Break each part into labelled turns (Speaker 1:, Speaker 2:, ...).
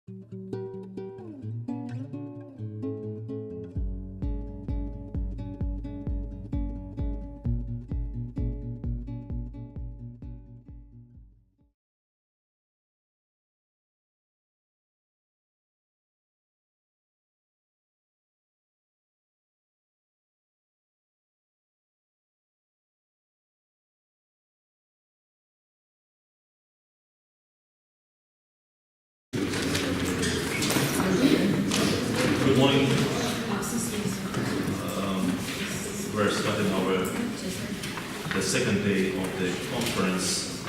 Speaker 1: Good morning. We're starting the second day of the conference,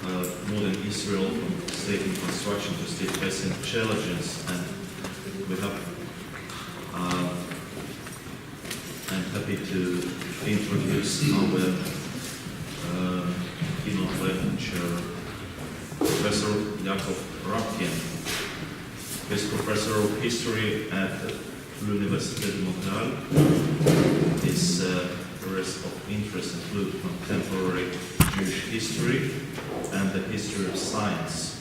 Speaker 1: Modern Israel from State in Construction to State-Facing Challenges, and we have. I'm happy to introduce our keynote lecturer, Professor Yakov Rabkin. He's professor of history at Université de Montréal. His areas of interest include contemporary Jewish history and the history of science.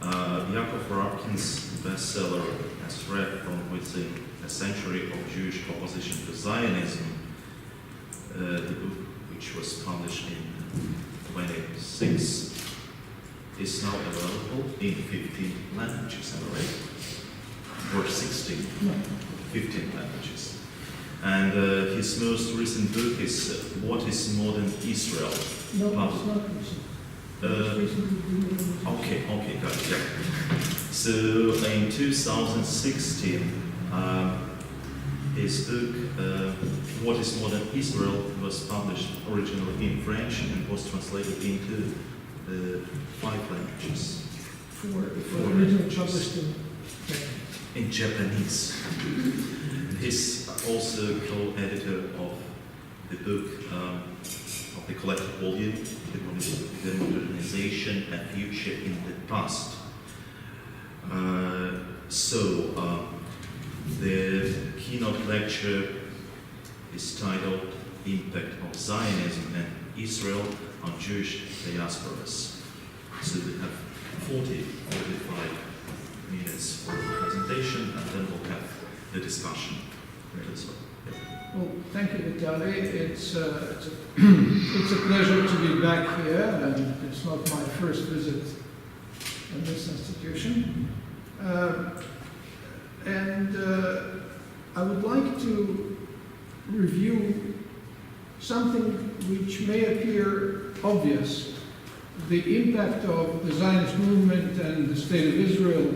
Speaker 1: Yakov Rabkin's bestseller has read from within a century of Jewish opposition to Zionism, the book, which was published in 26, is now available in 15 languages, am I right? Or 16? No. 15 languages. And his most recent book is What is Modern Israel?
Speaker 2: No, it's not recent.
Speaker 1: Okay, got it, yeah. So in 2016, his book, What is Modern Israel, was published originally in French and was translated into 5 languages.
Speaker 2: Four originally published
Speaker 1: in Japanese. He's also co-editor of the book of the collected volume, The Modernization and Future in the Past. The keynote lecture is titled Impact of Zionism and Israel on Jewish diasporas. So we have 45 minutes for the presentation, and then we'll have the discussion.
Speaker 2: Well, thank you, Vitaly. It's a pleasure to be back here, and it's not my first visit in this institution. I would like to review something which may appear obvious: the impact of the Zionist movement and the State of Israel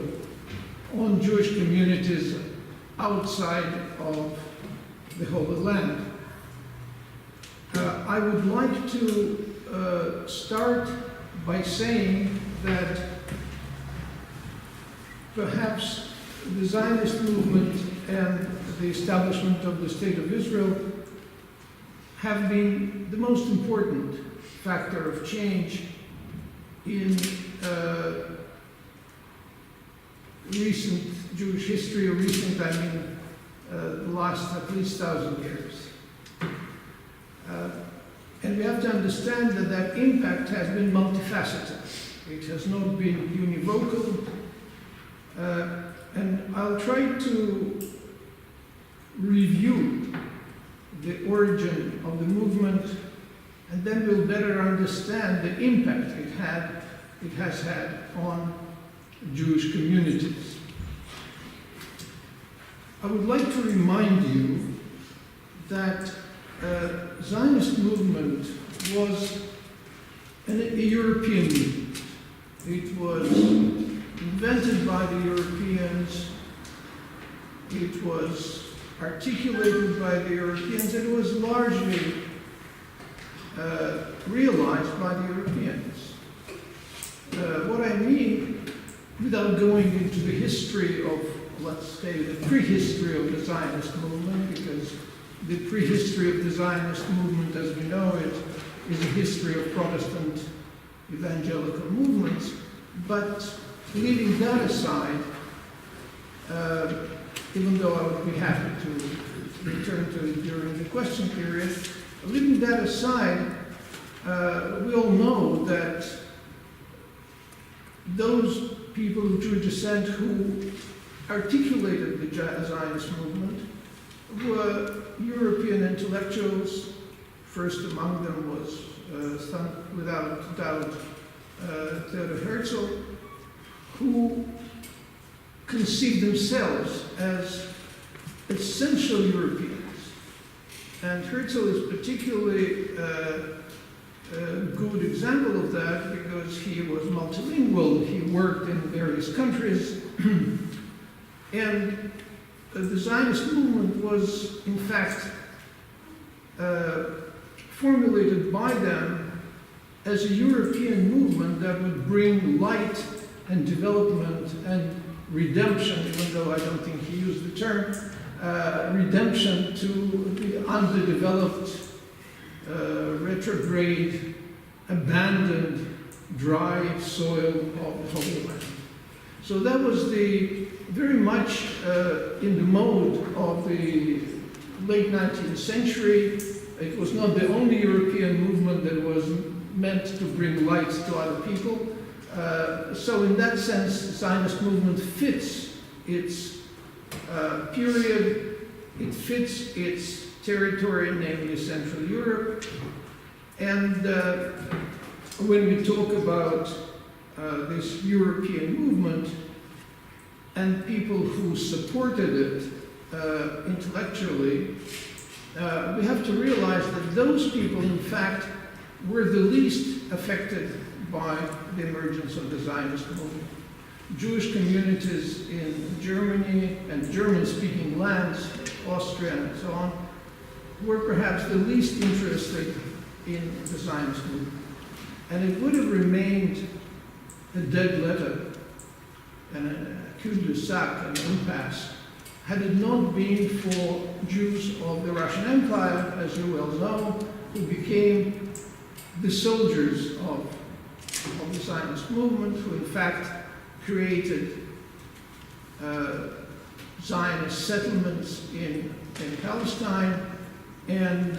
Speaker 2: on Jewish communities outside of the Holy Land. I would like to start by saying that perhaps the Zionist movement and the establishment of the State of Israel have been the most important factor of change in recent Jewish history, or recent, I mean, the last at least 1,000 years. And we have to understand that that impact has been multifaceted. It has not been univocal. And I'll try to review the origin of the movement, and then we'll better understand the impact it has had on Jewish communities. I would like to remind you that Zionist movement was a European movement. It was invented by the Europeans. It was articulated by the Europeans. It was largely realized by the Europeans. What I mean, without going into the history of, let's say, the prehistory of the Zionist movement, because the prehistory of the Zionist movement, as we know it, is a history of Protestant evangelical movements. But leaving that aside, even though I would be happy to return to it during the question period, leaving that aside, we all know that those people of Jewish descent who articulated the Zionist movement were European intellectuals. First among them was, without doubt, Theodor Herzl, who conceived themselves as essential Europeans. And Herzl is particularly a good example of that because he was multilingual. He worked in various countries. And the Zionist movement was, in fact, formulated by them as a European movement that would bring light and development and redemption, even though I don't think he used the term, redemption to the underdeveloped, retrograde, abandoned, dry soil of the Holy Land. So that was very much in the mode of the late 19th century. It was not the only European movement that was meant to bring light to other people. So in that sense, the Zionist movement fits its period, it fits its territory, namely Central Europe. And when we talk about this European movement and people who supported it intellectually, we have to realize that those people, in fact, were the least affected by the emergence of the Zionist movement. Jewish communities in Germany and German-speaking lands, Austria and so on, were perhaps the least interested in the Zionist movement. And it would have remained a dead letter and a cul-de-sac, an impasse, had it not been for Jews of the Russian Empire, as you well know, who became the soldiers of the Zionist movement, who in fact created Zionist settlements in Palestine, and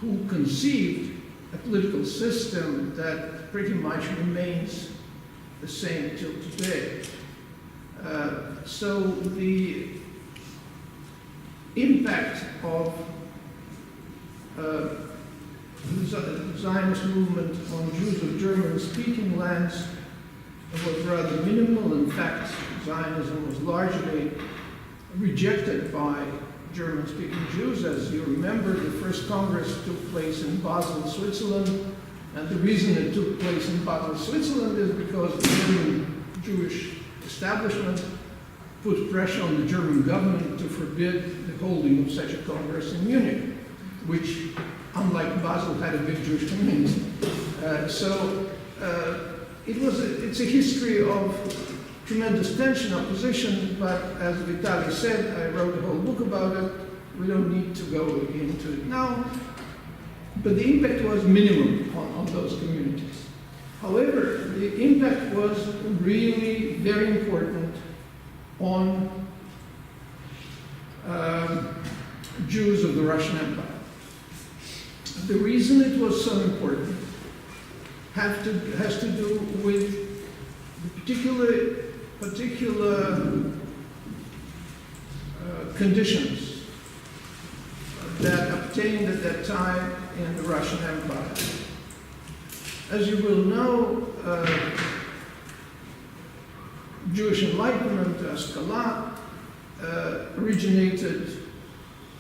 Speaker 2: who conceived a political system that pretty much remains the same till today. So the impact of the Zionist movement on Jews of German-speaking lands was rather minimal. In fact, Zionism was largely rejected by German-speaking Jews. As you remember, the first Congress took place in Basel, Switzerland, and the reason it took place in Basel, Switzerland is because the German Jewish establishment put pressure on the German government to forbid the holding of such a Congress in Munich, which, unlike Basel, had a big Jewish community. It's a history of tremendous tension, opposition, but as Vitaly said, I wrote a whole book about it. We don't need to go into it now. But the impact was minimum on those communities. However, the impact was really very important on Jews of the Russian Empire. The reason it was so important has to do with the particular conditions that obtained at that time in the Russian Empire. As you will know, Jewish Enlightenment, Haskalah, originated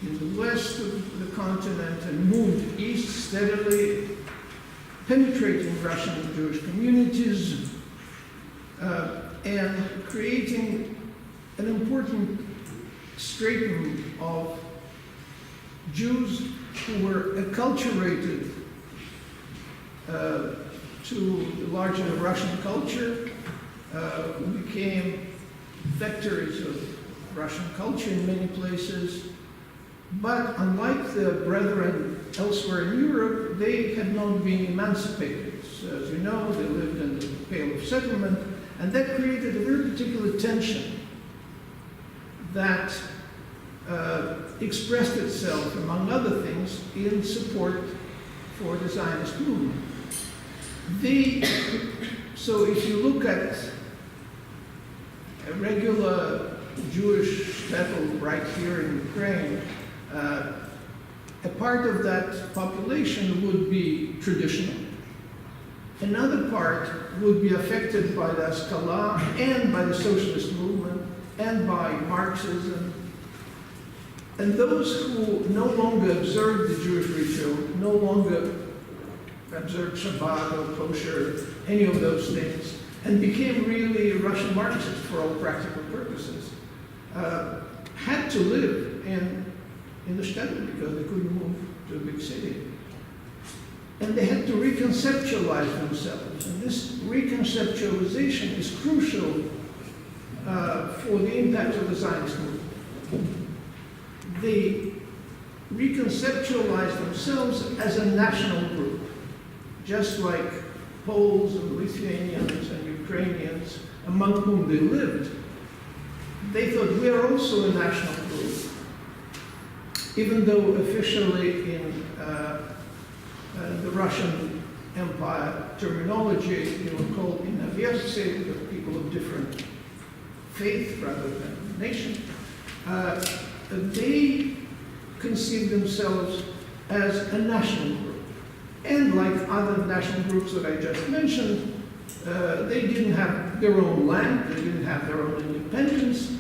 Speaker 2: in the west of the continent and moved east steadily, penetrating Russian and Jewish communities and creating an important stratum of Jews who were acculturated to the larger Russian culture, who became vectors of Russian culture in many places. But unlike the brethren elsewhere in Europe, they had not been emancipated. So, as you know, they lived in the Pale of Settlement, and that created a very particular tension that expressed itself, among other things, in support for the Zionist movement. The So if you look at a regular Jewish shtetl right here in Ukraine, a part of that population would be traditional. Another part would be affected by the Haskalah and by the socialist movement and by Marxism. And those who no longer observe the Jewish ritual, no longer observe Shabbat or kosher, any of those things, and became really Russian Marxists for all practical purposes, had to live in the shtetl because they couldn't move to a big city. And they had to reconceptualize themselves. And this reconceptualization is crucial for the impact of the Zionist movement. They reconceptualize themselves as a national group, just like Poles and Lithuanians and Ukrainians, among whom they lived. They thought we are also a national group, even though officially in the Russian Empire terminology, they were called inavyerцы, the people of different faith rather than nation. They conceived themselves as a national group. And like other national groups that I just mentioned, they didn't have their own land, they didn't have their own independence,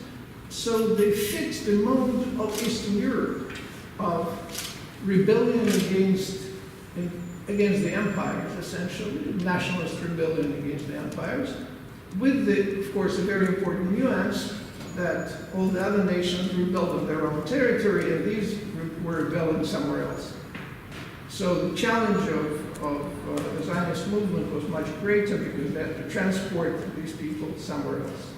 Speaker 2: so they fit the mode of Eastern Europe, of rebellion against the empires, essentially, nationalist rebellion against the empires, with, of course, a very important nuance that all the other nations rebelled on their own territory, and these were rebelling somewhere else. So the challenge of the Zionist movement was much greater because they had to transport these people somewhere else.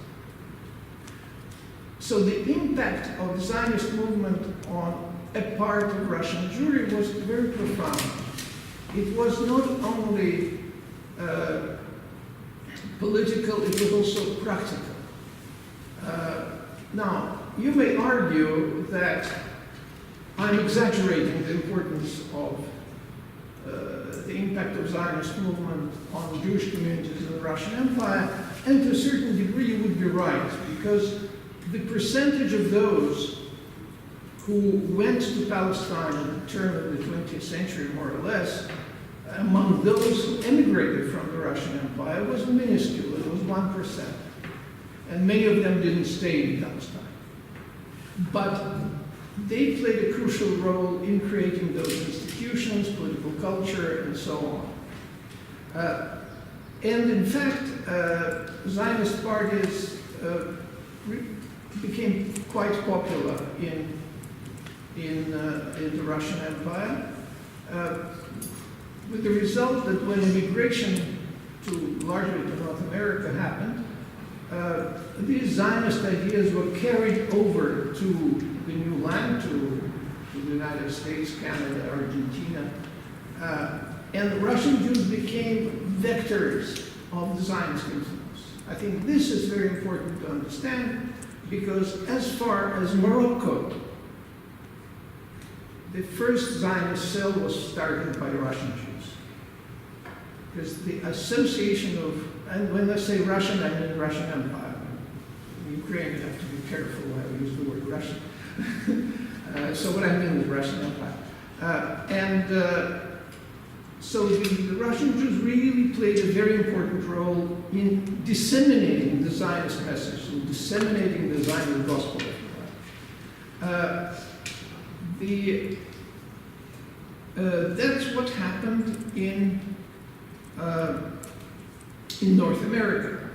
Speaker 2: So the impact of the Zionist movement on a part of Russian Jewry was very profound. It was not only political, it was also practical. Now, you may argue that I'm exaggerating the importance of the impact of Zionist movement on Jewish communities in the Russian Empire, and to a certain degree you would be right, because the percentage of those who went to Palestine at the turn of the 20th century, more or less, among those who emigrated from the Russian Empire was minuscule. It was 1%. And many of them didn't stay in Palestine. But they played a crucial role in creating those institutions, political culture, and so on. And in fact, Zionist parties became quite popular in the Russian Empire, with the result that when immigration largely to North America happened, these Zionist ideas were carried over to the new land, to the United States, Canada, Argentina, and the Russian Jews became vectors of the Zionist influence. I think this is very important to understand, because as far as Morocco, the first Zionist cell was started by Russian Jews. Because the association of, and when I say Russian, I mean Russian Empire. In Ukraine, you have to be careful how you use the word Russian. So what I mean is Russian Empire. So the Russian Jews really played a very important role in disseminating the Zionist message, in disseminating the Zionist gospel, if you like. That's what happened in North America.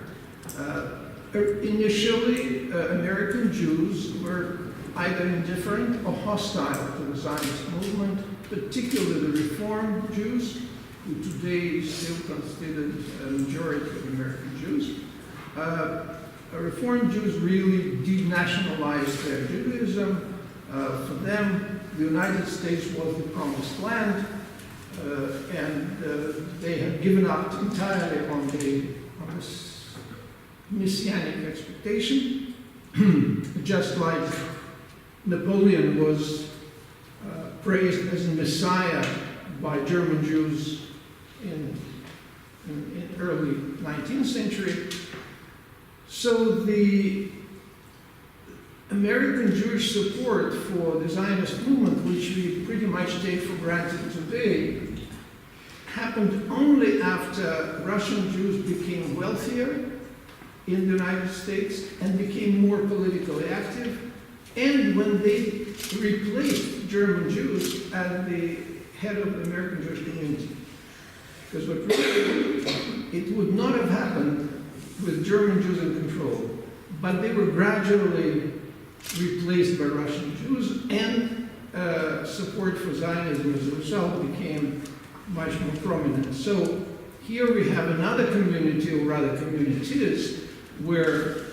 Speaker 2: Initially, American Jews were either indifferent or hostile to the Zionist movement, particularly the Reform Jews, who today is still considered a majority of American Jews. Reform Jews really denationalized their Judaism. For them, the United States was the promised land, and they had given up entirely on this messianic expectation, just like Napoleon was praised as a messiah by German Jews in in early 19th century. So the American Jewish support for the Zionist movement, which we pretty much take for granted today, happened only after Russian Jews became wealthier in the United States and became more politically active, and when they replaced German Jews as the head of the American Jewish community. Because what really, it would not have happened with German Jews in control, but they were gradually replaced by Russian Jews, and support for Zionism as a result became much more prominent. So here we have another community, or rather communities, where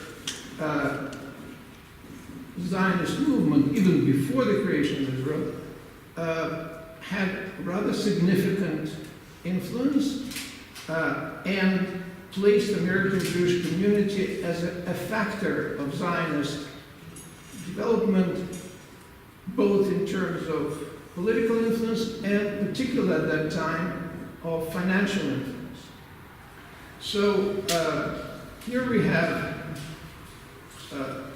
Speaker 2: Zionist movement, even before the creation of Israel, had rather significant influence and placed the American Jewish community as a factor of Zionist development, both in terms of political influence and, particularly at that time, of financial influence. So here we have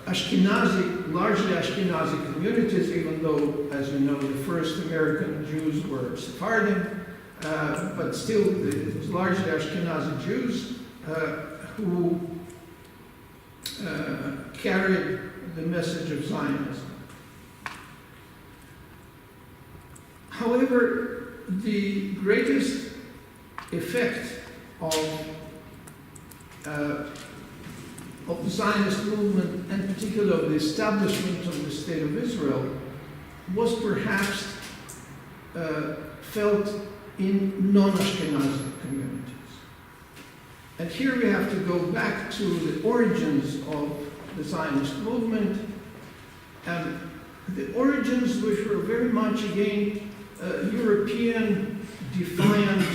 Speaker 2: Ashkenazi, largely Ashkenazi communities, even though, as you know, the first American Jews were Sephardim, but still it was largely Ashkenazi Jews who carried the message of Zionism. However, the greatest effect of the Zionist movement, and particularly of the establishment of the State of Israel, was perhaps felt in non-Ashkenazi communities. And here we have to go back to the origins of the Zionist movement, and the origins which were very much, again, European, defiant,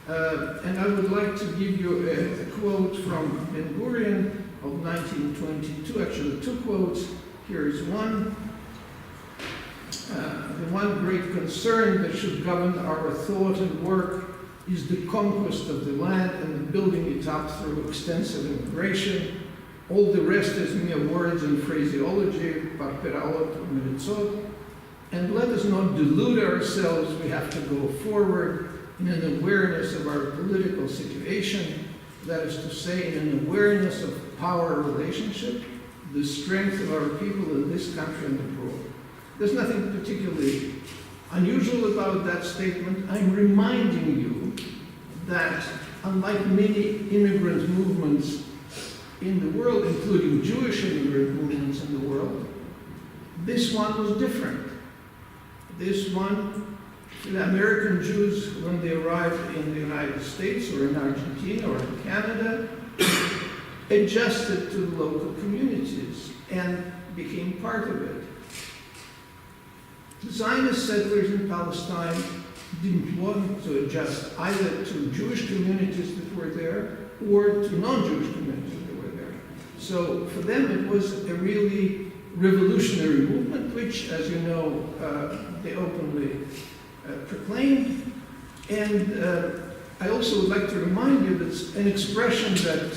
Speaker 2: and I would like to give you a quote from Ben-Gurion of 1922, actually two quotes. Here is one. The one great concern that should govern our thought and work is the conquest of the land and the building it up through extensive immigration. All the rest is mere words and phraseology, parperaot or militzot. And let us not delude ourselves. We have to go forward in an awareness of our political situation, that is to say, in an awareness of power relationship, the strength of our people in this country and abroad. There's nothing particularly unusual about that statement. I'm reminding you that unlike many immigrant movements in the world, including Jewish immigrant movements in the world, this one was different. This one, the American Jews, when they arrived in the United States or in Argentina or in Canada, adjusted to the local communities and became part of it. The Zionist settlers in Palestine didn't want to adjust either to Jewish communities that were there or to non-Jewish communities that were there. So for them it was a really revolutionary movement, which, as you know, they openly proclaimed. And I also would like to remind you that an expression that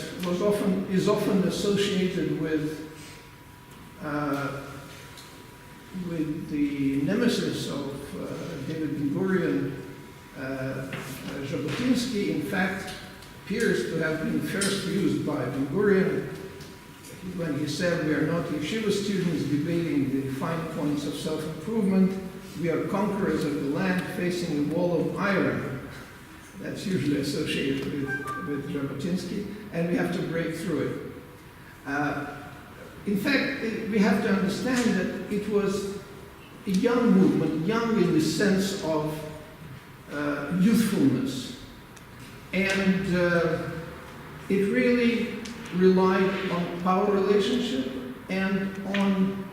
Speaker 2: is often associated with the nemesis of David Ben-Gurion, Jabotinsky, in fact, appears to have been first used by Ben-Gurion when he said, "We are not yeshiva students debating the fine points of self-improvement. We are conquerors of the land facing a wall of iron." That's usually associated with Jabotinsky, and we have to break through it. In fact, we have to understand that it was a young movement, young in the sense of youthfulness. And it really relied on power relationship and on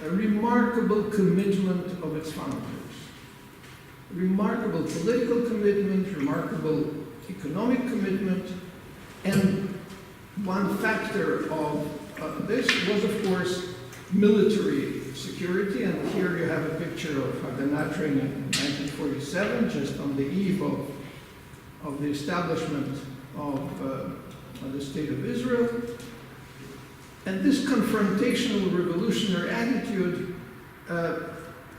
Speaker 2: a remarkable commitment of its founders. Remarkable political commitment, remarkable economic commitment, and one factor of this was, of course, military security. And here you have a picture of Haganah training in 1947, just on the eve of the establishment of the State of Israel. And this confrontational revolutionary attitude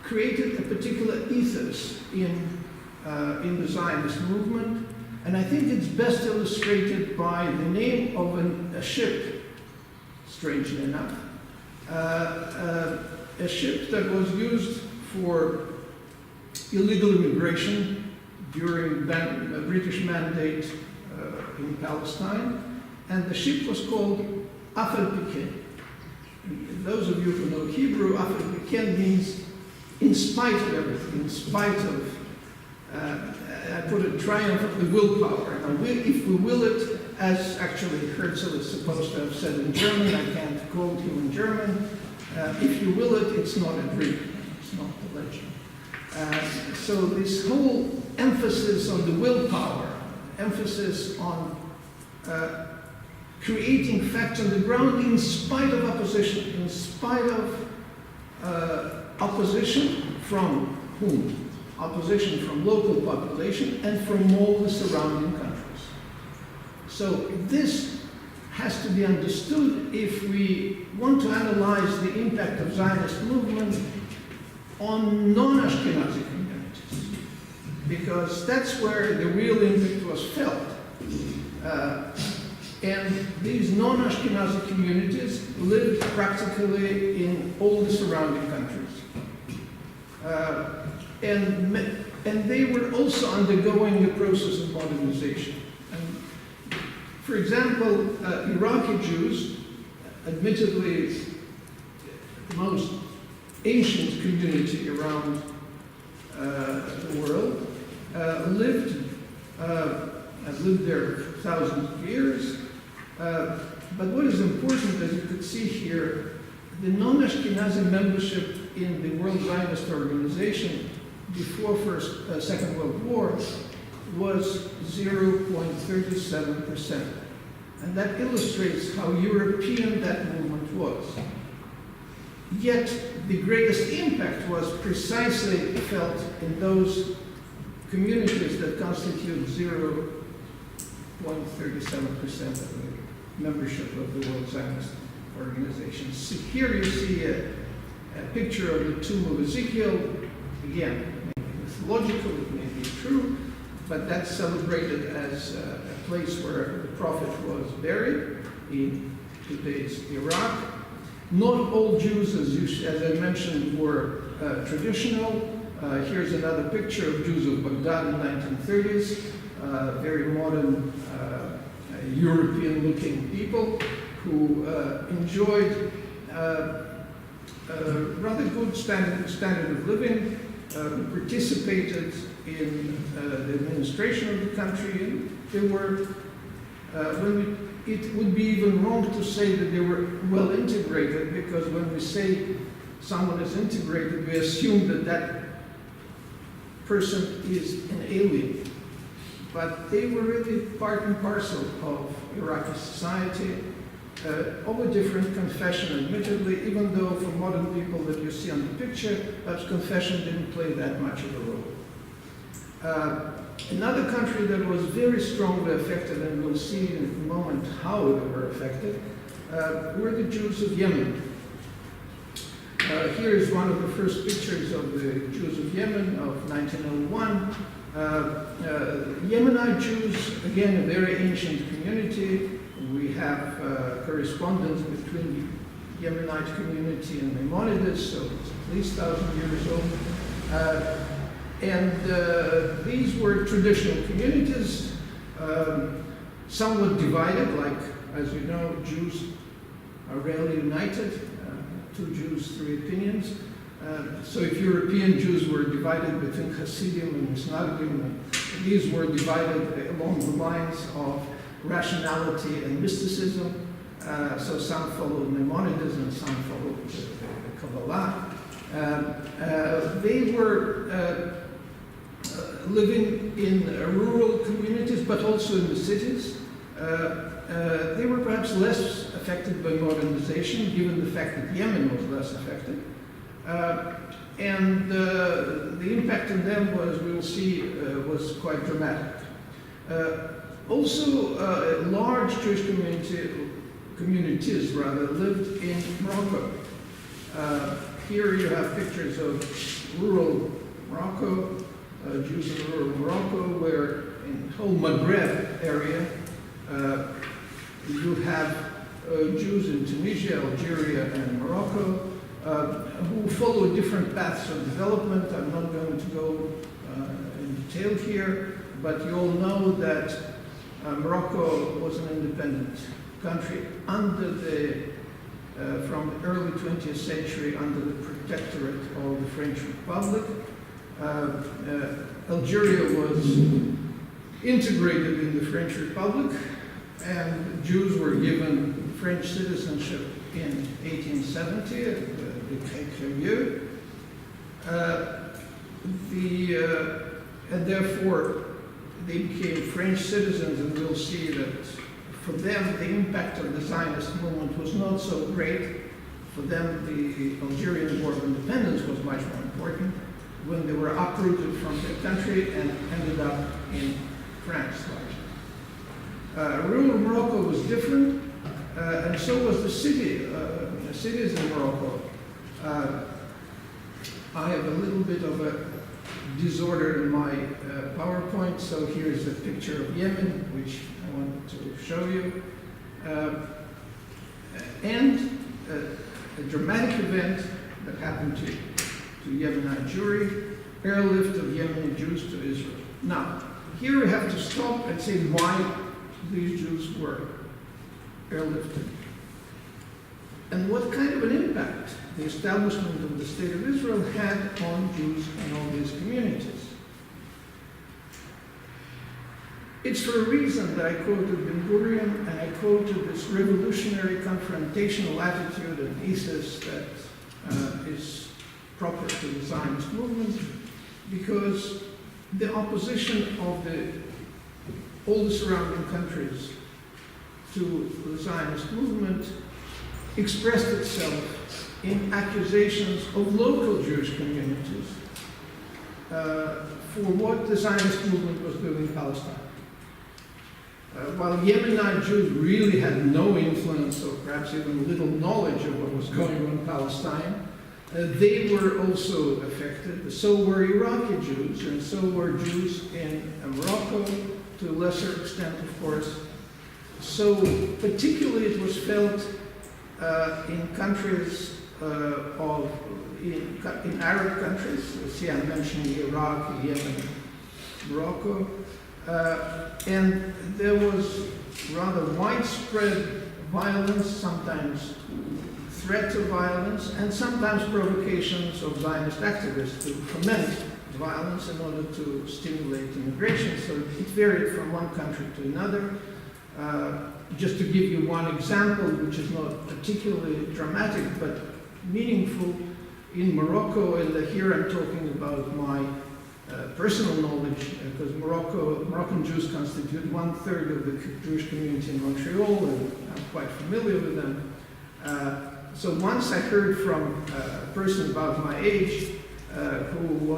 Speaker 2: created a particular ethos in the Zionist movement. And I think it's best illustrated by the name of a ship, strangely enough. A ship that was used for illegal immigration during the British mandate in Palestine. And the ship was called Afal-Piken. Those of you who know Hebrew, Afal-Piken means in spite of everything, in spite of, I put a triumph of the willpower. Now, if we will it, as actually Herzl is supposed to have said in German, I can't quote him in German, if you will it, it's not a dream, it's not a legend. So this whole emphasis on the willpower, emphasis on creating facts on the ground in spite of opposition, in spite of opposition from whom? Opposition from local population and from all the surrounding countries. So this has to be understood if we want to analyze the impact of Zionist movement on non-Ashkenazi communities, because that's where the real impact was felt. And these non-Ashkenazi communities lived practically in all the surrounding countries. And they were also undergoing the process of modernization. And for example, Iraqi Jews, admittedly the most ancient community around the world, have lived there for thousands of years. But what is important, as you could see here, the non-Ashkenazi membership in the World Zionist Organization before Second World War was 0.37%. And that illustrates how European that movement was. Yet the greatest impact was precisely felt in those communities that constitute 0.37% of the membership of the World Zionist Organization. So here you see a picture of the Tomb of Ezekiel. Again, maybe mythological, it may be true, but that's celebrated as a place where the prophet was buried in today's Iraq. Not all Jews, as I mentioned, were traditional. Here's another picture of Jews of Baghdad in the 1930s, very modern European-looking people who enjoyed rather good standard of living, participated in the administration of the country, and they were, it would be even wrong to say that they were well integrated, because when we say someone is integrated, we assume that that person is an alien. But they were really part and parcel of Iraqi society, of a different confession, admittedly, even though for modern people that you see on the picture, perhaps confession didn't play that much of a role. Another country that was very strongly affected, and we'll see in a moment how they were affected, were the Jews of Yemen. Here is one of the first pictures of the Jews of Yemen of 1901. Yemenite Jews, again, a very ancient community. We have correspondence between the Yemenite community and Maimonides, so it's at least 1,000 years old. These were traditional communities, somewhat divided, like, as you know, Jews are rarely united, two Jews, three opinions. So if European Jews were divided between Hasidim and Misnagdim, these were divided along the lines of rationality and mysticism. So some followed Maimonides and some followed the Kabbalah. They were living in rural communities, but also in the cities. They were perhaps less affected by modernization, given the fact that Yemen was less affected. The impact on them was, we'll see, was quite dramatic. Also, large Jewish communities lived in Morocco. Here you have pictures of rural Morocco, Jews in rural Morocco, where in the whole Maghreb area, you have Jews in Tunisia, Algeria, and Morocco, who follow different paths of development. I'm not going to go in detail here, but you all know that Morocco was an independent country under from the early 20th century under the protectorate of the French Republic. Algeria was integrated in the French Republic, and Jews were given French citizenship in 1870 at the Decret and therefore they became French citizens, and we'll see that for them the impact of the Zionist movement was not so great. For them, the Algerian War of Independence was much more important, when they were uprooted from their country and ended up in France largely. Rural Morocco was different, and so was the cities in Morocco. I have a little bit of a disorder in my PowerPoint, so here's a picture of Yemen, which I want to show you. And a dramatic event that happened to Yemenite Jewry, airlift of Yemenite Jews to Israel. Now, here we have to stop and say why these Jews were airlifted. And what kind of an impact the establishment of the State of Israel had on Jews in all these communities. It's for a reason that I quoted Ben-Gurion, and I quoted this revolutionary confrontational attitude and ethos that is proper to the Zionist movement, because the opposition of all the surrounding countries to the Zionist movement expressed itself in accusations of local Jewish communities for what the Zionist movement was doing in Palestine. While Yemenite Jews really had no influence, or perhaps even little knowledge of what was going on in Palestine, they were also affected. So were Iraqi Jews, and so were Jews in Morocco, to a lesser extent, of course. So particularly it was felt in countries in Arab countries. See, I'm mentioning Iraq, Yemen, Morocco. And there was rather widespread violence, sometimes threats of violence, and sometimes provocations of Zionist activists to foment violence in order to stimulate immigration. So it varied from one country to another. Just to give you one example, which is not particularly dramatic, but meaningful, in Morocco, and here I'm talking about my personal knowledge, because Moroccan Jews constitute 1/3 of the Jewish community in Montreal, and I'm quite familiar with them. So once I heard from a person about my age who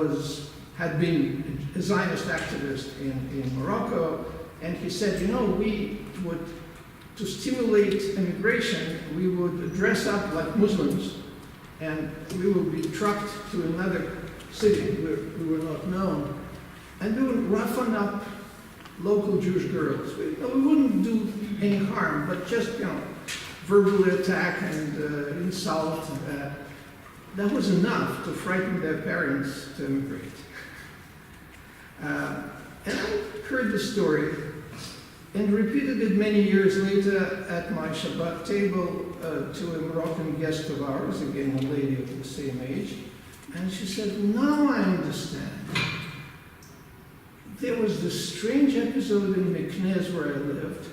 Speaker 2: had been a Zionist activist in Morocco, and he said, you know, we would, to stimulate immigration, we would dress up like Muslims, and we would be trucked to another city where we were not known, and we would roughen up local Jewish girls. We wouldn't do any harm, but just, verbally attack and insult. That was enough to frighten their parents to immigrate. And I heard the story and repeated it many years later at my Shabbat table to a Moroccan guest of ours, again a lady of the same age, and she said, now I understand. There was this strange episode in Meknès where I lived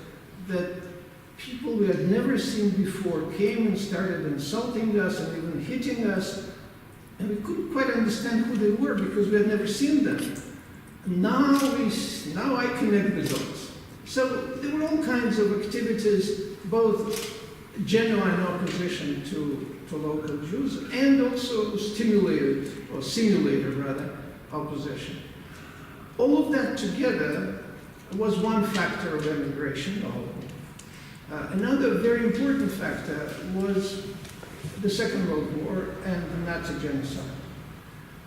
Speaker 2: that people we had never seen before came and started insulting us and even hitting us, and we couldn't quite understand who they were because we had never seen them. Now I connect the dots. So there were all kinds of activities, both genuine opposition to local Jews and also simulated opposition. All of that together was one factor of emigration. Another very important factor was the Second World War and the Nazi genocide.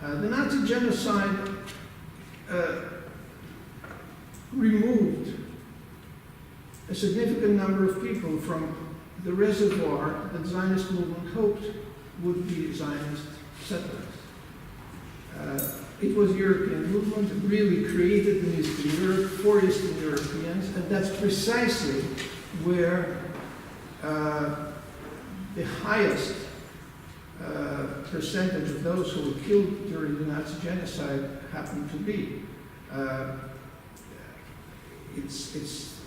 Speaker 2: The Nazi genocide removed a significant number of people from the reservoir that the Zionist movement hoped would be Zionist settlers. It was a European movement. It really created in Eastern Europe for Eastern Europeans, and that's precisely where the highest percentage of those who were killed during the Nazi genocide happened to be.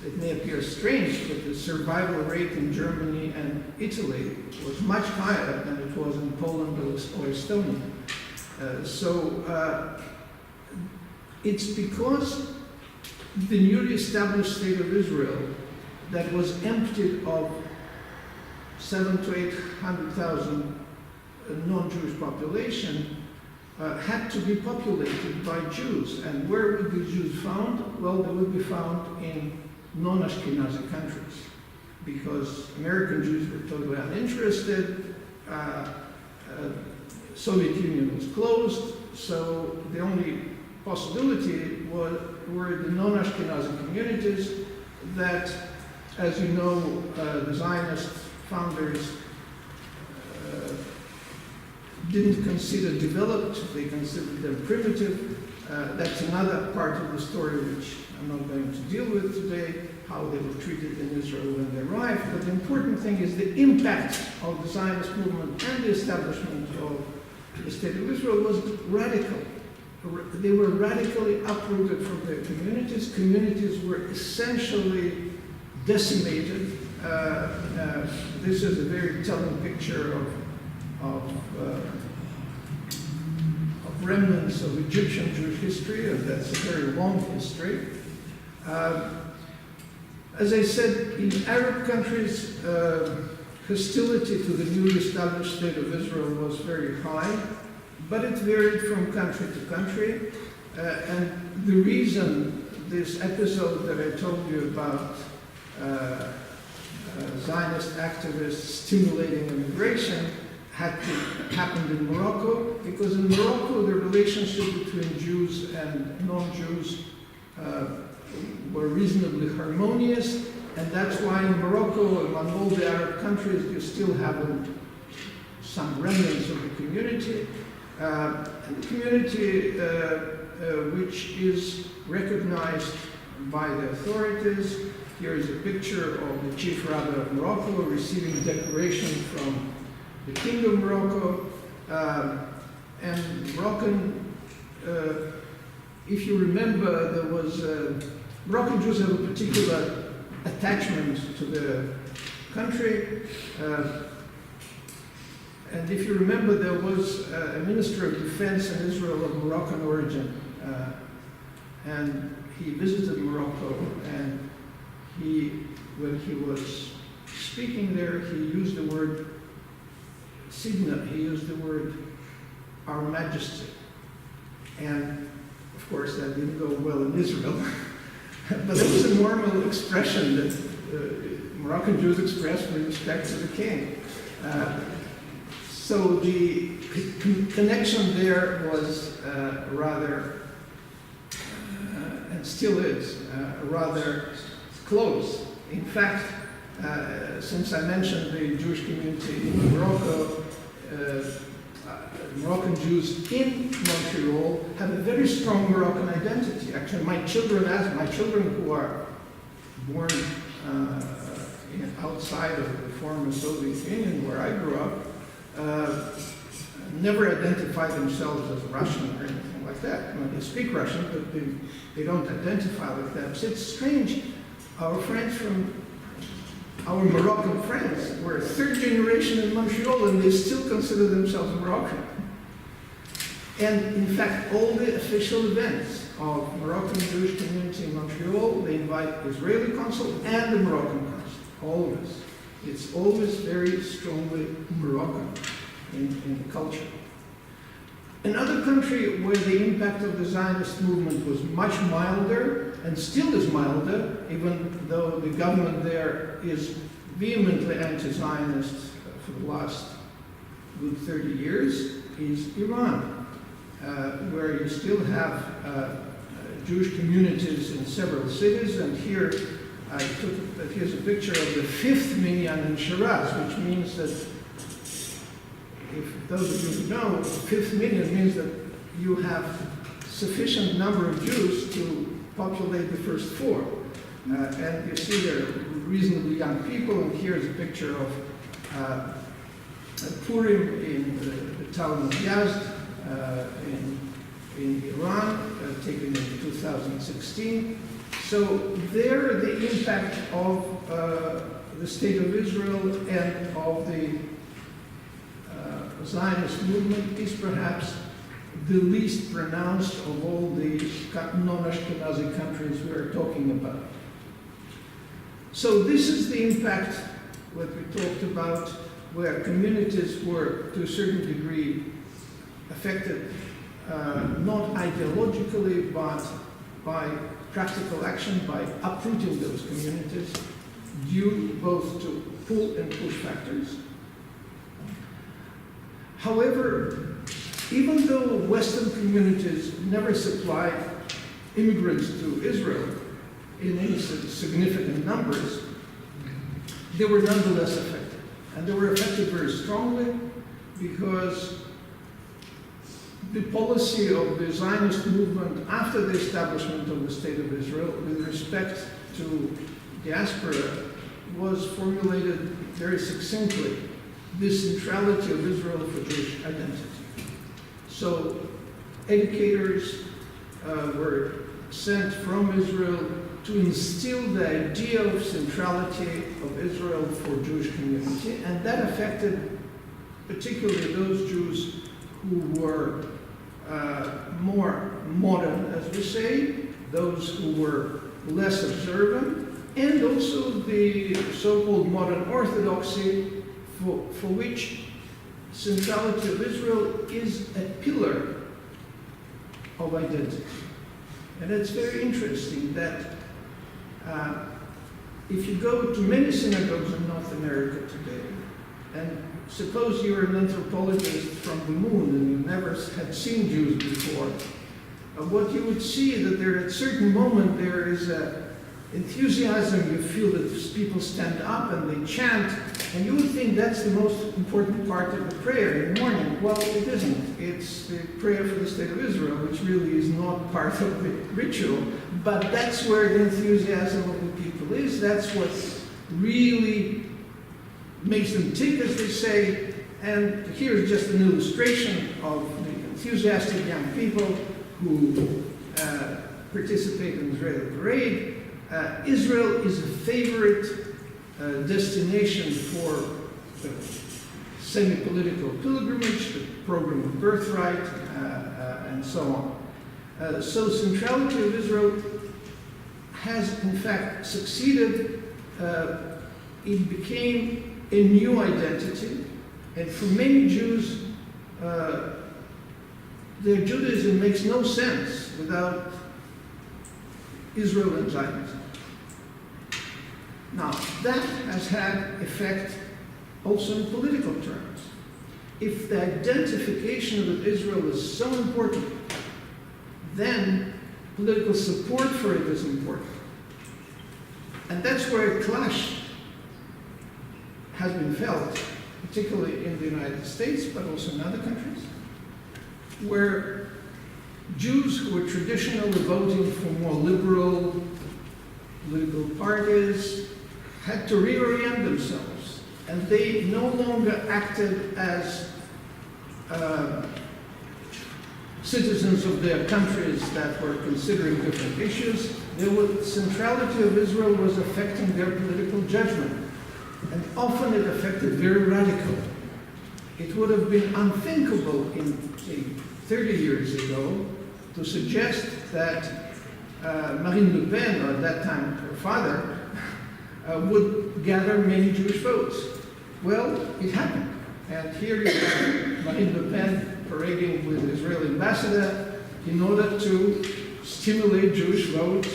Speaker 2: It may appear strange, but the survival rate in Germany and Italy was much higher than it was in Poland or Estonia. It's because the newly established state of Israel that was emptied of 700,000 to 800,000 non-Jewish population had to be populated by Jews. And where would the Jews found? Well, they would be found in non-Ashkenazi countries, because American Jews were totally uninterested. Soviet Union was closed, so the only possibility were the non-Ashkenazi communities that, as you know, the Zionist founders didn't consider developed, they considered them primitive. That's another part of the story which I'm not going to deal with today, how they were treated in Israel when they arrived. But the important thing is the impact of the Zionist movement and the establishment of the State of Israel was radical. They were radically uprooted from their communities. Communities were essentially decimated. This is a very telling picture of remnants of Egyptian Jewish history, and that's a very long history. As I said, in Arab countries, hostility to the newly established State of Israel was very high, but it varied from country to country. And the reason this episode that I told you about Zionist activists stimulating immigration happened in Morocco, because in Morocco the relationship between Jews and non-Jews were reasonably harmonious, and that's why in Morocco, among all the Arab countries, you still have some remnants of the community, and the community which is recognized by the authorities. Here is a picture of the chief rabbi of Morocco receiving a decoration from the King of Morocco. And Moroccan, if you remember, there was Moroccan Jews have a particular attachment to the country. And if you remember, there was a minister of defense in Israel of Moroccan origin. And he visited Morocco, and when he was speaking there, he used the word Sidna, he used the word Our Majesty. And of course that didn't go well in Israel. But it was a normal expression that Moroccan Jews expressed with respect to the king. So the connection there was rather, and still is, rather close. In fact, since I mentioned the Jewish community in Morocco, Moroccan Jews in Montreal have a very strong Moroccan identity. Actually, my children who are born outside of the former Soviet Union, where I grew up, never identify themselves as Russian or anything like that. They speak Russian, but they don't identify with that. So it's strange. Our Moroccan friends were third generation in Montreal, and they still consider themselves Moroccan. And in fact, all the official events of Moroccan Jewish community in Montreal, they invite Israeli consul and the Moroccan consul, always. It's always very strongly Moroccan in the culture. Another country where the impact of the Zionist movement was much milder and still is milder, even though the government there is vehemently anti-Zionist for the last good 30 years, is Iran, where you still have Jewish communities in several cities. And here here's a picture of the 5th minyan in Shiraz, which means that, if those of you who know, 5th minyan means that you have sufficient number of Jews to populate the first 4. And you see they're reasonably young people, and here's a picture of Purim in the town of Yazd in Iran, taken in 2016. So there the impact of the State of Israel and of the Zionist movement is perhaps the least pronounced of all the non-Ashkenazi countries we are talking about. So this is the impact, what we talked about, where communities were, to a certain degree, affected not ideologically, but by practical action, by uprooting those communities, due both to pull and push factors. However, even though Western communities never supplied immigrants to Israel in any significant numbers, they were nonetheless affected. And they were affected very strongly because the policy of the Zionist movement after the establishment of the State of Israel with respect to diaspora was formulated very succinctly: the centrality of Israel for Jewish identity. So educators were sent from Israel to instill the idea of centrality of Israel for Jewish community, and that affected particularly those Jews who were more modern, as we say, those who were less observant, and also the so-called modern orthodoxy, for which centrality of Israel is a pillar of identity. And it's very interesting that if you go to many synagogues in North America today, and suppose you're an anthropologist from the moon and you never had seen Jews before, what you would see is that there at a certain moment there is enthusiasm. You feel that people stand up and they chant, and you would think that's the most important part of the prayer in the morning. Well, it isn't. It's the prayer for the State of Israel, which really is not part of the ritual, but that's where the enthusiasm of the people is. That's what really makes them tick, as they say. And here's just an illustration of the enthusiastic young people who participate in the Israeli parade. Israel is a favorite destination for semi-political pilgrimage, the program of birthright, and so on. So centrality of Israel has in fact succeeded. It became a new identity, and for many Jews, their Judaism makes no sense without Israel and Zionism. Now, that has had effect also in political terms. If the identification with Israel is so important, then political support for it is important. And that's where a clash has been felt, particularly in the United States, but also in other countries, where Jews who were traditionally voting for more liberal political parties had to reorient themselves, and they no longer acted as citizens of their countries that were considering different issues. The centrality of Israel was affecting their political judgment, and often it affected very radical. It would have been unthinkable in, say, 30 years ago to suggest that Marine Le Pen, or at that time her father, would gather many Jewish votes. Well, it happened. And here you have Marine Le Pen parading with the Israeli ambassador in order to stimulate Jewish votes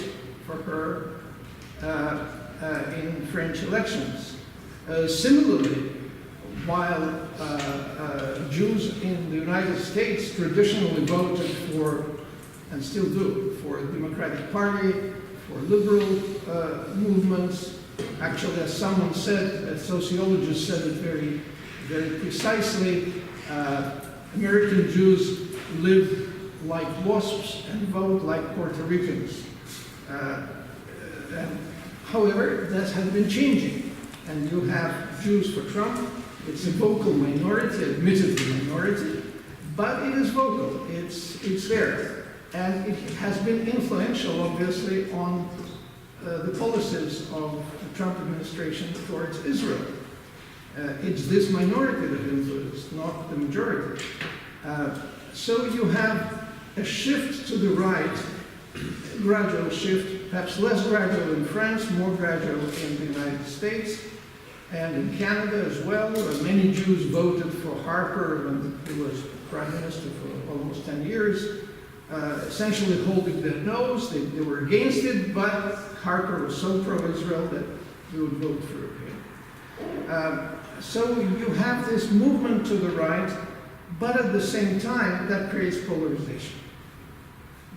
Speaker 2: for her in French elections. Similarly, while Jews in the United States traditionally voted for, and still do, for the Democratic Party, for liberal movements. Actually, as someone said, a sociologist said it very, very precisely, American Jews live like wasps and vote like Puerto Ricans. However, that has been changing, and you have Jews for Trump. It's a vocal minority, admittedly minority, but it is vocal, it's there. And it has been influential, obviously, on the policies of the Trump administration towards Israel. It's this minority that influenced, not the majority. So you have a shift to the right, a gradual shift, perhaps less gradual in France, more gradual in the United States, and in Canada as well. Many Jews voted for Harper when he was prime minister for almost 10 years, essentially holding their nose. They were against it, but Harper was so pro-Israel that they would vote for him. So you have this movement to the right, but at the same time, that creates polarization.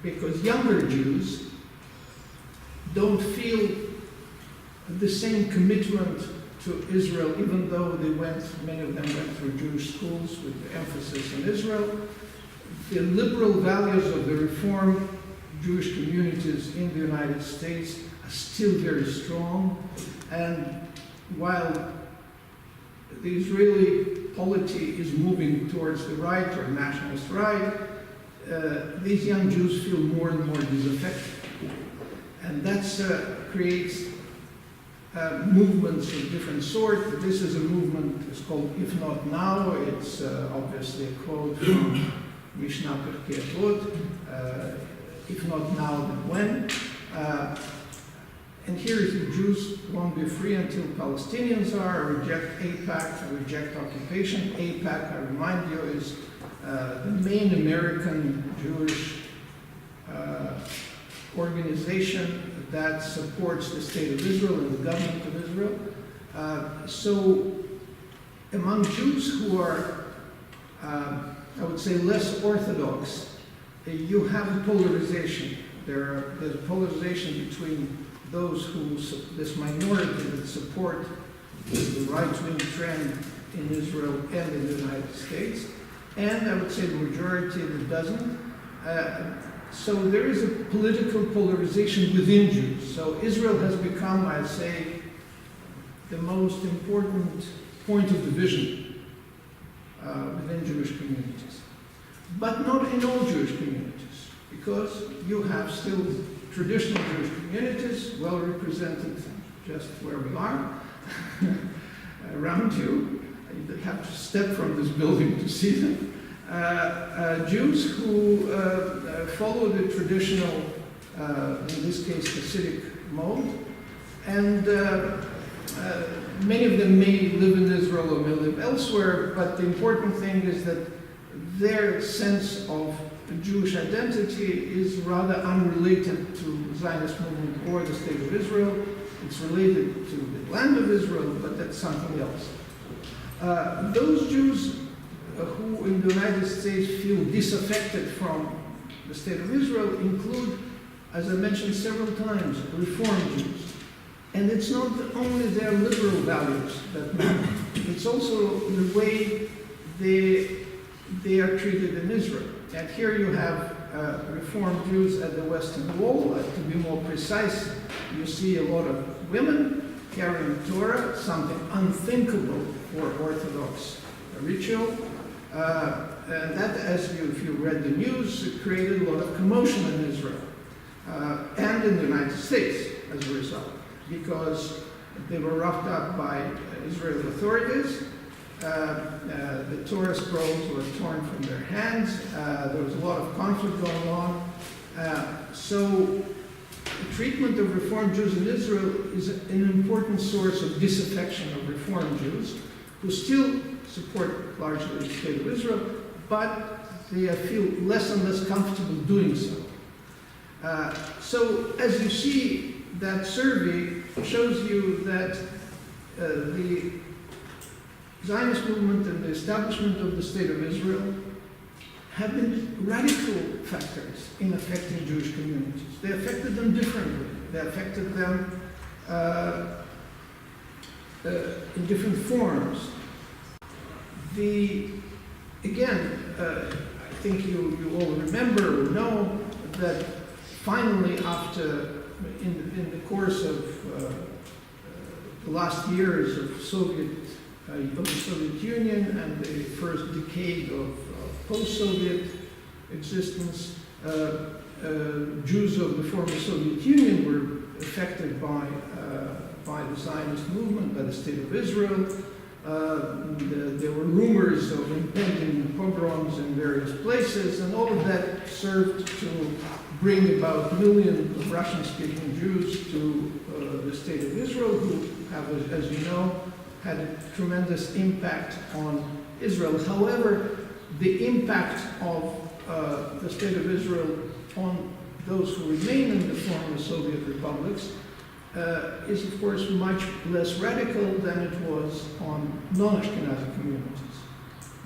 Speaker 2: Because younger Jews don't feel the same commitment to Israel, even though many of them went through Jewish schools with the emphasis on Israel. The liberal values of the Reform Jewish communities in the United States are still very strong. And while the Israeli polity is moving towards the right or nationalist right, these young Jews feel more and more disaffected. And that creates movements of different sort. This is a movement, it's called If Not Now. It's obviously a quote from Mishnah Pirkei Avot, if not now, then when? And here is the Jews won't be free until Palestinians are, reject AIPAC, reject occupation. AIPAC, I remind you, is the main American Jewish organization that supports the state of Israel and the government of Israel. So among Jews who are, I would say, less orthodox, you have a polarization. There's a polarization between those who, this minority that support the right-wing trend in Israel and in the United States, and I would say the majority that doesn't. So there is a political polarization within Jews. So Israel has become, I'd say, the most important point of division within Jewish communities. But not in all Jewish communities, because you have still traditional Jewish communities, well represented just where we are, around you. You have to step from this building to see them. Jews who follow the traditional, in this case, Hasidic mode, and many of them may live in Israel or may live elsewhere, but the important thing is that their sense of Jewish identity is rather unrelated to the Zionist movement or the state of Israel. It's related to the land of Israel, but that's something else. Those Jews who in the United States feel disaffected from the state of Israel include, as I mentioned several times, Reform Jews. And it's not only their liberal values that matter, it's also the way they are treated in Israel. And here you have Reform Jews at the Western Wall. To be more precise, you see a lot of women carrying Torah, something unthinkable for Orthodox ritual. And that, if you read the news, it created a lot of commotion in Israel and in the United States as a result, because they were roughed up by Israeli authorities. The Torah scrolls were torn from their hands. There was a lot of conflict going on. So the treatment of Reform Jews in Israel is an important source of disaffection of Reform Jews, who still support largely the state of Israel, but they feel less and less comfortable doing so. So as you see, that survey shows you that the Zionist movement and the establishment of the State of Israel have been radical factors in affecting Jewish communities. They affected them differently. They affected them in different forms. Again, I think you all remember or know that finally, in the course of the last years of the Soviet Union and the first decade of post-Soviet existence, Jews of the former Soviet Union were affected by the Zionist movement, by the State of Israel. There were rumors of impending pogroms in various places, and all of that served to bring about millions of Russian-speaking Jews to the State of Israel, who have, as you know, had a tremendous impact on Israel. However, the impact of the State of Israel on those who remain in the former Soviet republics is, of course, much less radical than it was on non-Ashkenazi communities.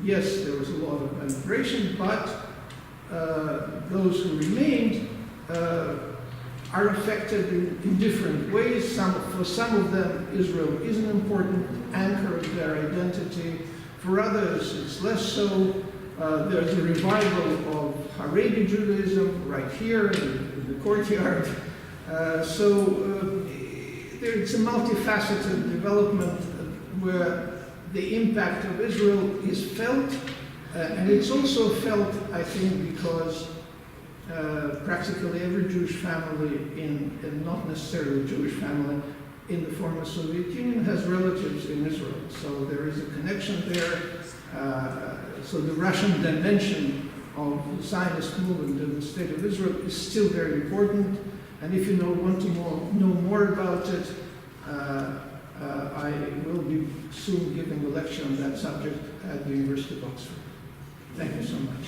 Speaker 2: Yes, there was a lot of immigration, but those who remained are affected in different ways. For some of them, Israel is an important anchor of their identity. For others, it's less so. There's a revival of Haredi Judaism right here in the courtyard. It's a multifaceted development where the impact of Israel is felt, and it's also felt, I think, because practically every Jewish family, and not necessarily a Jewish family, in the former Soviet Union has relatives in Israel. So there is a connection there. So the Russian dimension of the Zionist movement in the State of Israel is still very important. And if you want to know more about it, I will be soon giving a lecture on that subject at the University of Oxford. Thank you so much.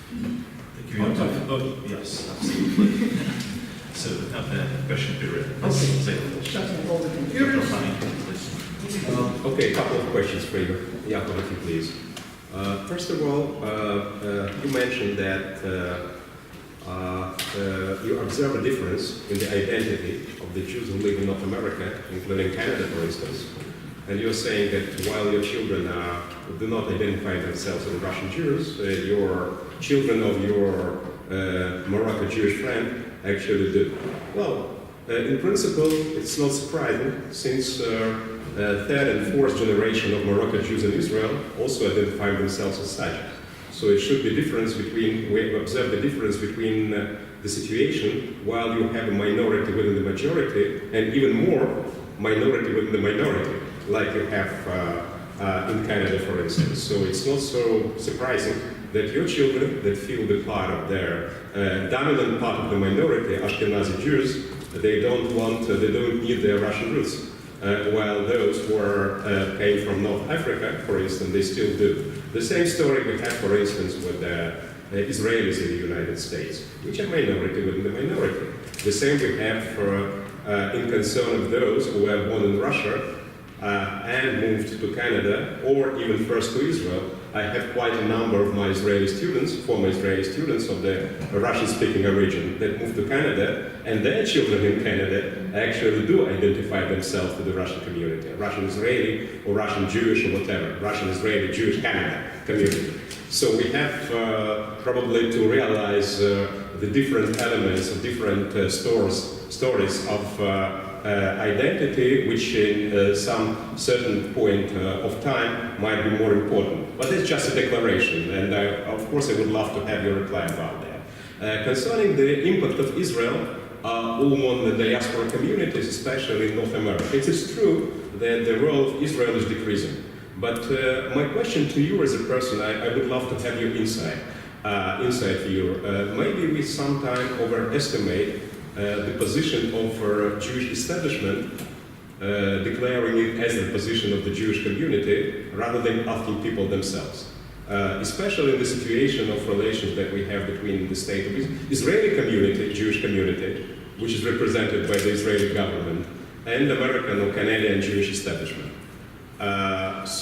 Speaker 1: Thank you. Yes, absolutely. So we have a question period.
Speaker 2: Okay. Shutting all the computers.
Speaker 3: Okay, a couple of questions for you, Yakov, if you please. First of all, you mentioned that you observe a difference in the identity of the Jews who live in North America, including Canada, for instance. And you're saying that while your children do not identify themselves as Russian Jews, your children of your Moroccan Jewish friend actually do. Well, in principle, it's not surprising, since third and fourth generation of Moroccan Jews in Israel also identify themselves as such. So it should be difference between, we observe the difference between the situation while you have a minority within the majority, and even more minority within the minority, like you have in Canada, for instance. So it's not so surprising that your children that feel the part of their dominant part of the minority, Ashkenazi Jews, they don't need their Russian roots. While those who came from North Africa, for instance, they still do. The same story we have, for instance, with the Israelis in the United States, which are minority within the minority. The same we have in concern of those who were born in Russia and moved to Canada, or even first to Israel. I have quite a number of my Israeli students, former Israeli students of the Russian-speaking origin, that moved to Canada, and their children in Canada actually do identify themselves with the Russian community, Russian-Israeli or Russian-Jewish or whatever, Russian-Israeli-Jewish Canada community. So we have probably to realize the different elements of different stories of identity, which in some certain point of time might be more important. But it's just a declaration, and of course I would love to have your reply about that. Concerning the impact of Israel on the diaspora communities, especially in North America, it is true that the role of Israel is decreasing. But my question to you as a person, I would love to have your insight here. Maybe we sometimes overestimate the position of Jewish establishment declaring it as the position of the Jewish community rather than asking people themselves. Especially in the situation of relations that we have between the state of Israeli community, Jewish community, which is represented by the Israeli government, and American or Canadian Jewish establishment. That's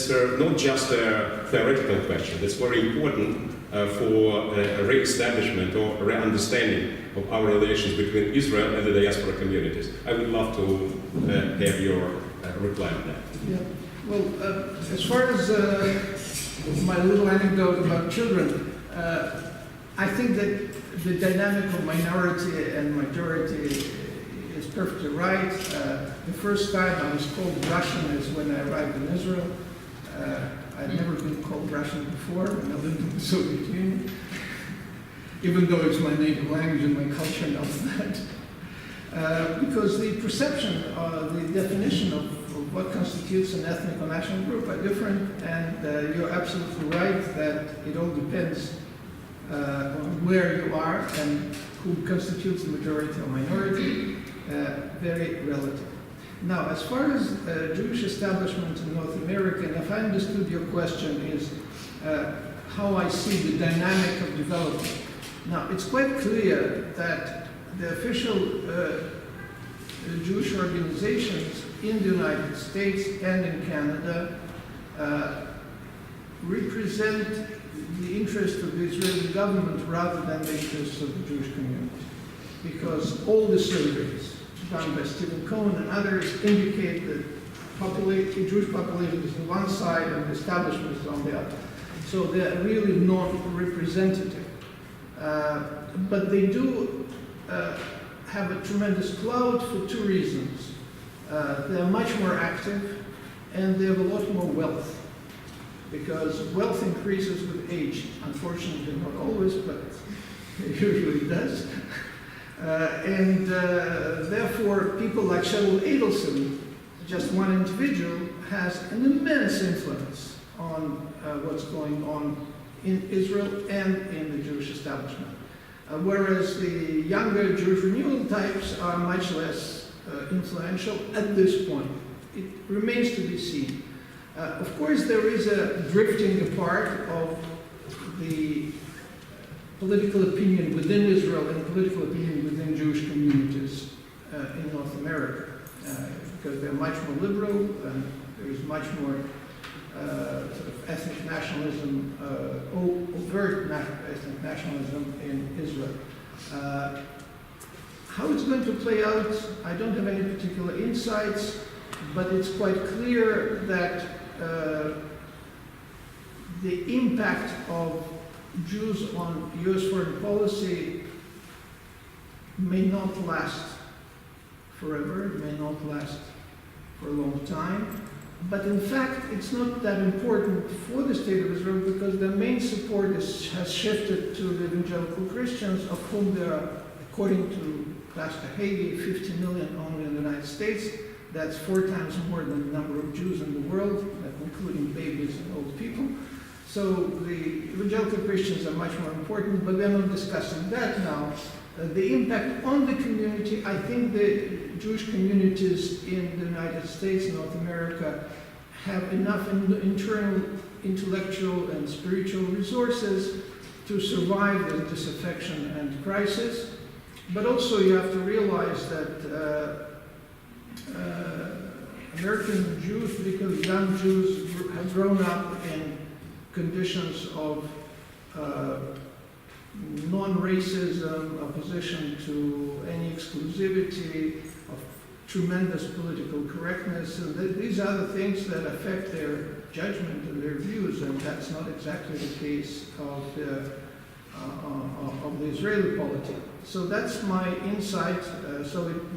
Speaker 3: not just a theoretical question, that's very important for a re-establishment or a re-understanding of our relations between Israel and the diaspora communities. I would love to have your reply on that.
Speaker 2: Yeah. Well, as far as my little anecdote about children, I think that the dynamic of minority and majority is perfectly right. The first time I was called Russian is when I arrived in Israel. I'd never been called Russian before when I lived in the Soviet Union, even though it's my native language and my culture knows that. Because the perception, the definition of what constitutes an ethnic or national group are different, and you're absolutely right that it all depends on where you are and who constitutes the majority or minority, very relative. Now, as far as Jewish establishment in North America, and if I understood your question, is how I see the dynamic of development. Now, it's quite clear that the official Jewish organizations in the United States and in Canada represent the interest of the Israeli government rather than the interests of the Jewish community. Because all the surveys done by Stephen Cohen and others indicate that the Jewish population is on one side and the establishment is on the other. So they're really not representative. But they do have a tremendous clout for two reasons. They're much more active and they have a lot more wealth. Because wealth increases with age. Unfortunately, not always, but it usually does. Therefore, people like Shaul Adelson, just one individual, has an immense influence on what's going on in Israel and in the Jewish establishment. Whereas the younger Jewish renewal types are much less influential at this point. It remains to be seen. Of course, there is a drifting apart of the political opinion within Israel and political opinion within Jewish communities in North America, because they're much more liberal and there is much more sort of ethnic nationalism, overt ethnic nationalism in Israel. How it's going to play out, I don't have any particular insights, but it's quite clear that the impact of Jews on U.S. foreign policy may not last forever, it may not last for a long time. But in fact, it's not that important for the state of Israel because the main support has shifted to the evangelical Christians, of whom there are, according to Pastor Hagee, 50 million only in the United States. That's 4 times more than the number of Jews in the world, including babies and old people. So the evangelical Christians are much more important, but we're not discussing that now. The impact on the community, I think the Jewish communities in the United States, North America, have enough internal intellectual and spiritual resources to survive the disaffection and crisis. But also you have to realize that American Jews, particularly young Jews, have grown up in conditions of non-racism, opposition to any exclusivity, of tremendous political correctness. And these are the things that affect their judgment and their views, and that's not exactly the case of the Israeli polity. So that's my insight.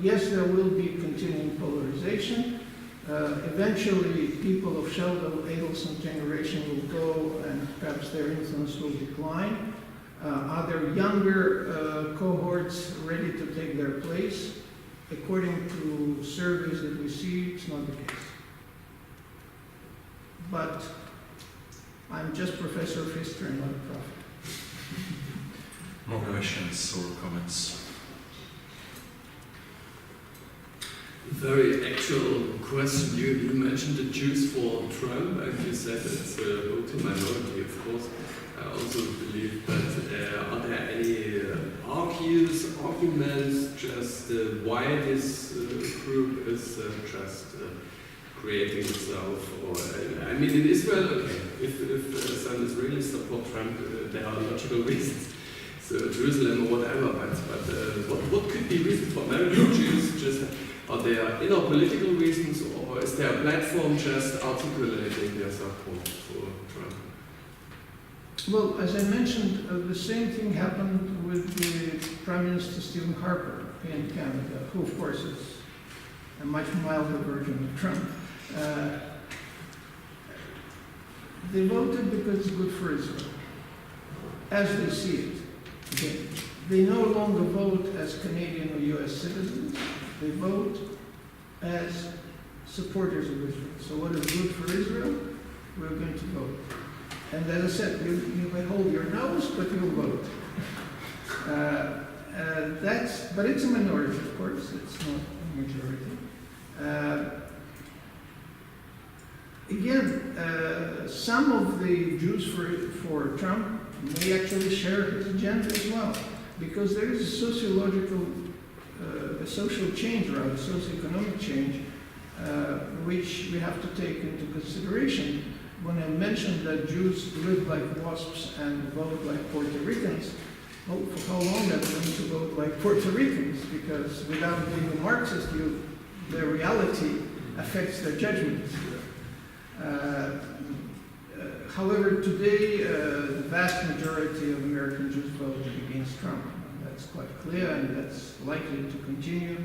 Speaker 2: Yes, there will be continuing polarization. Eventually, people of Sheldon Adelson generation will go, and perhaps their influence will decline. Are there younger cohorts ready to take their place? According to surveys that we see, it's not the case. But I'm just professor of history, not a prophet.
Speaker 4: More questions or comments? Very actual question. You mentioned the Jews for Trump, and you said it's a voting minority, of course. I also believe that are there any arguments just why this group is just creating itself? Or I mean, in Israel, okay, if some Israelis support Trump, there are logical reasons. So Jerusalem or whatever, but what could be reasons for American Jews? Just are there inner political reasons, or is there a platform just articulating their support for Trump?
Speaker 2: Well, as I mentioned, the same thing happened with the Prime Minister Stephen Harper in Canada, who of course is a much milder version of Trump. They voted because it's good for Israel, as they see it. They no longer vote as Canadian or US citizens, they vote as supporters of Israel. So what is good for Israel, we're going to vote. And as I said, you may hold your nose, but you'll vote. But it's a minority, of course, it's not a majority. Again, some of the Jews for Trump may actually share his agenda as well, because there is a sociological, a social change around, a socioeconomic change, which we have to take into consideration. When I mentioned that Jews live like wasps and vote like Puerto Ricans, well, for how long are they going to vote like Puerto Ricans? Because without being a Marxist, their reality affects their judgments. However, today, the vast majority of American Jews voted against Trump. That's quite clear, and that's likely to continue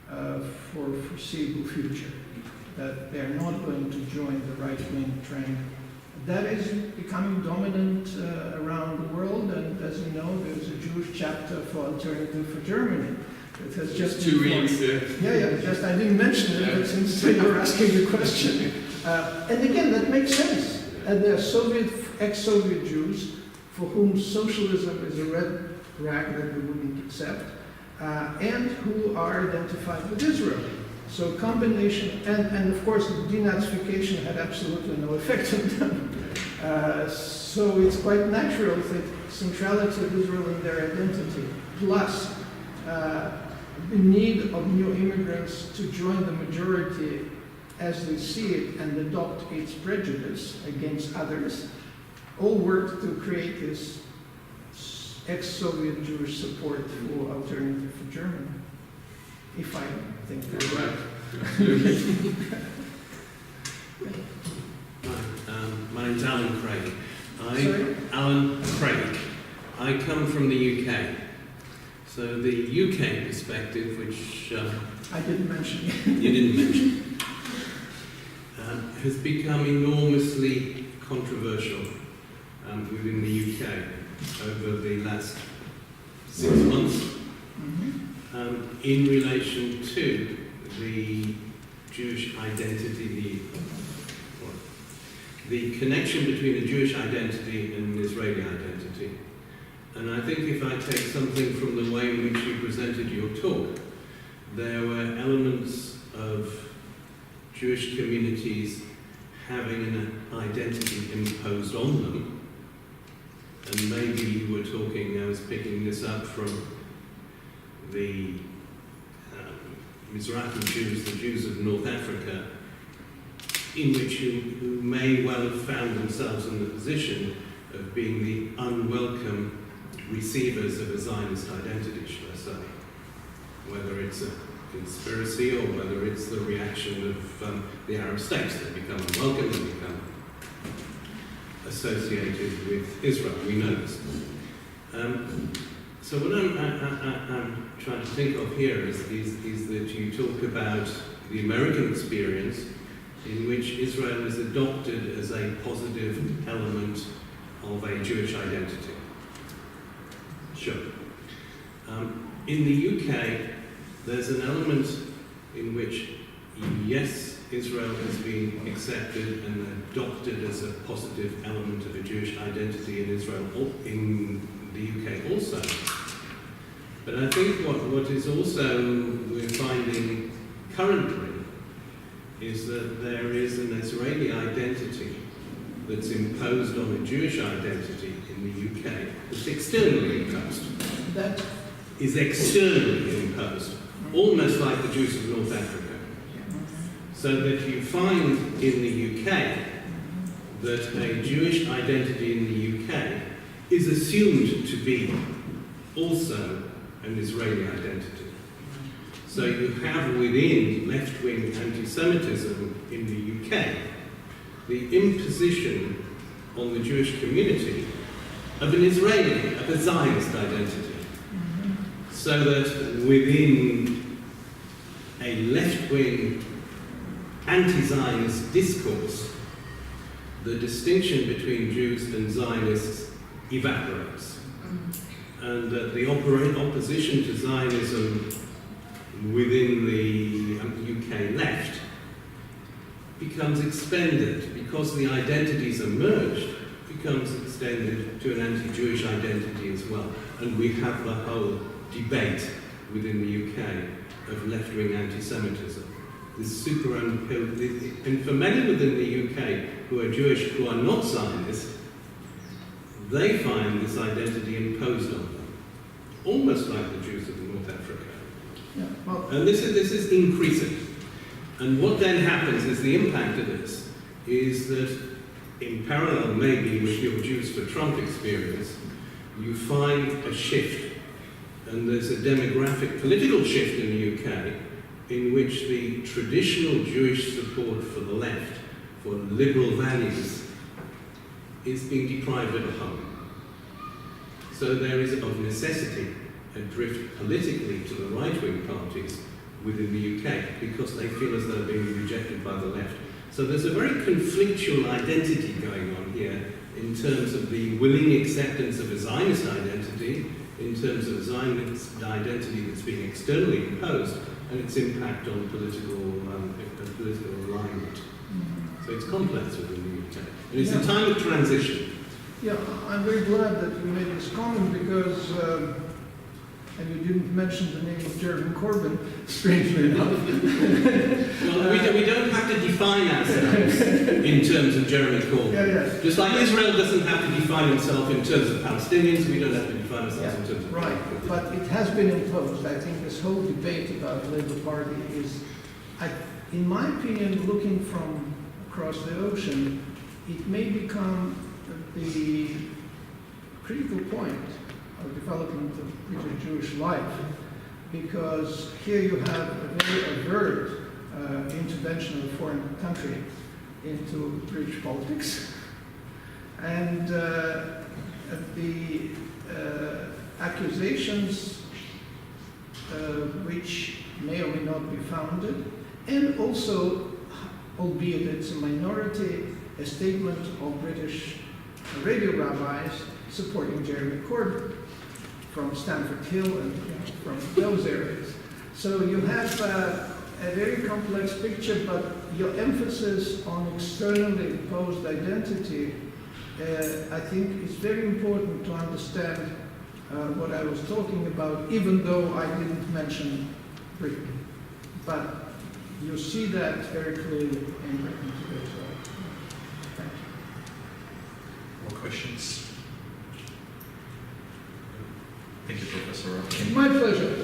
Speaker 2: for a foreseeable future, that they're not going to join the right-wing trend. That is becoming dominant around the world, and as you know, there's a Jewish chapter for Alternative for Germany. It has just
Speaker 4: 2 weeks,
Speaker 2: Yeah, just I didn't mention it, but since you're asking the question. And again, that makes sense. And there are ex-Soviet Jews for whom socialism is a red rag that we wouldn't accept, and who are identified with Israel. So combination, and of course denazification had absolutely no effect on them. So it's quite natural that centrality of Israel in their identity, plus the need of new immigrants to join the majority as they see it and adopt its prejudice against others, all work to create this ex-Soviet Jewish support for Alternative for Germany, if I think that's right.
Speaker 5: My name's Alan Craig.
Speaker 2: Sorry?
Speaker 5: Alan Craig. I come from the UK. So the UK perspective, which
Speaker 2: I didn't mention it.
Speaker 5: you didn't mention, has become enormously controversial within the UK over the last 6 months in relation to the Jewish identity, the connection between the Jewish identity and the Israeli identity. And I think if I take something from the way in which you presented your talk, there were elements of Jewish communities having an identity imposed on them. And maybe you were talking, I was picking this up from the Mizrahi Jews, the Jews of North Africa, in which who may well have found themselves in the position of being the unwelcome receivers of a Zionist identity, shall I say. Whether it's a conspiracy or whether it's the reaction of the Arab states that become unwelcome and become associated with Israel. We know this. So what I'm trying to think of here is that you talk about the American experience in which Israel is adopted as a positive element of a Jewish identity. Sure. In the UK, there's an element in which, yes, Israel has been accepted and adopted as a positive element of a Jewish identity in Israel, in the UK also. But I think what is also we're finding currently is that there is an Israeli identity that's imposed on a Jewish identity in the UK. It's externally imposed.
Speaker 2: That
Speaker 5: Is externally imposed, almost like the Jews of North Africa. So that you find in the UK that a Jewish identity in the UK is assumed to be also an Israeli identity. So you have within left-wing anti-Semitism in the UK the imposition on the Jewish community of an Israeli, of a Zionist identity. So that within a left-wing anti-Zionist discourse, the distinction between Jews and Zionists evaporates. And the opposition to Zionism within the UK left becomes expanded because the identities are merged, becomes extended to an anti-Jewish identity as well. And we have the whole debate within the UK of left-wing anti-Semitism. This and for many within the UK who are Jewish, who are not Zionists, they find this identity imposed on them, almost like the Jews of North Africa.
Speaker 2: yeah, well,
Speaker 5: And this is increasing. And what then happens is the impact of this is that in parallel maybe with your Jews for Trump experience, you find a shift. And there's a demographic political shift in the UK in which the traditional Jewish support for the left, for liberal values, is being deprived of a home. So there is of necessity a drift politically to the right-wing parties within the UK because they feel as though they're being rejected by the left. So there's a very conflictual identity going on here in terms of the willing acceptance of a Zionist identity, in terms of a Zionist identity that's being externally imposed, and its impact on political alignment. So it's complex within the UK. And it's a time of transition.
Speaker 2: yeah, I'm very glad that you made this comment because, and you didn't mention the name of Jeremy Corbyn, strangely enough.
Speaker 5: Well, we don't have to define ourselves in terms of Jeremy Corbyn.
Speaker 2: Yeah.
Speaker 5: Just like Israel doesn't have to define itself in terms of Palestinians, we don't have to define ourselves in terms of...
Speaker 2: Right, but it has been imposed. I think this whole debate about the Labour Party is, in my opinion, looking from across the ocean, it may become the critical point of development of British Jewish life, because here you have a very overt intervention of a foreign country into British politics, and the accusations which may or may not be founded, and also, albeit it's a minority, a statement of British radio rabbis supporting Jeremy Corbyn from Stamford Hill and from those areas. So you have a very complex picture, but your emphasis on externally imposed identity, I think is very important to understand what I was talking about, even though I didn't mention Britain. But you see that very clearly in Britain today as well. Thank you.
Speaker 1: More questions? Thank you, Professor Rabkin.
Speaker 2: My pleasure.